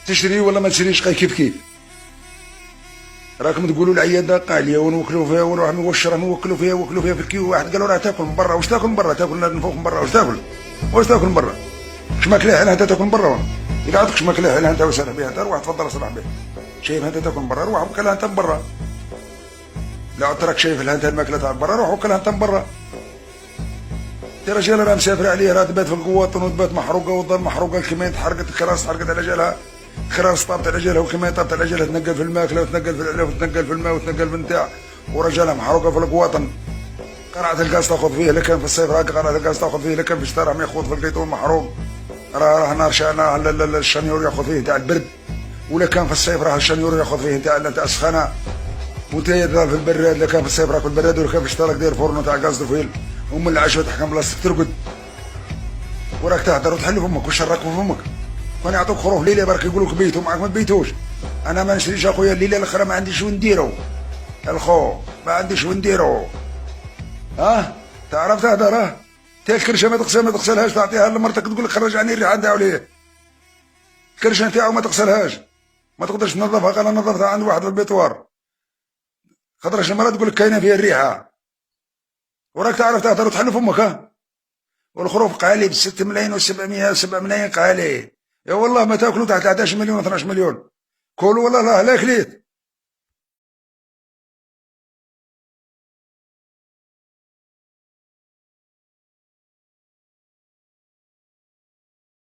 تشري ولا ما تشريش كيف كيف. راكم تقولوا العياده قاليه ونوكلوا فيها ونروح نوكلوا فيها في الكيو. واحد قالوا راه تاكل من برا. واش تاكل من برا؟ تاكل من فوق من برا. واش تاكل من برا؟ واش ماكلاه حنا انت تاكل من برا؟ اذا عندكش ماكلاه حنا انت وسرح بها انت روح تفضل صلح بها. شايف انت تاكل من برا روح وكلها انت من برا. لا راك شايف انت الماكله تاع برا روح وكلها انت من برا. يا رجال راه مسافر عليه راه تبات في القواطن وتبات محروقه وتظل محروقه. الكمين تحرقت الكراس تحرقت على جالها. الكراس طابت على جالها والكمين طابت على جالها. تنقل في الماكله وتنقل في العلف وتنقل في الماء وتنقل في النتاع. ورجالها محروقه في القواطن. قرعه الغاز تاخذ فيه الا كان في الصيف راك قرعه الغاز تاخذ فيه الا كان في الشتاء راه ياخذ في القيطون محروق. راه نار شانا الشنيور ياخذ فيه تاع البرد. ولا كان في الصيف راه الشنيور ياخذ فيه تاع السخانه. وانت في البراد الا كان في الصيف راك في البراد ولا كان في الشتاء راك داير فرن تاع غاز دوفيل. ومن العشاء تحكم بلاصتك ترقد. وراك تهدر وتحل فمك وشراك في فمك. وانا يعطوك خروف ليله برك يقول لك بيتو معاك ما تبيتوش. انا ما نشريش اخويا الليله الاخرى ما عنديش وين نديرو. الخو ما عنديش وين نديرو. تعرف تهدر تا الكرشه ما تغسلهاش تعطيها لمرتك تقول لك خرج عني الريحه نتاعو ليه. الكرشه نتاعو ما تغسلهاش. ما تقدرش تنظفها قال نظفتها عند واحد في البيطوار. خاطرش المراه تقول لك كاينه فيها الريحه. وراك تعرف تهدر وتحل فمك. والخروف قالي ب 6 ملايين و700 7 ملايين قالي. يا والله ما تاكلوا تحت 11 مليون و 12 مليون. كولوا والله لا كليت.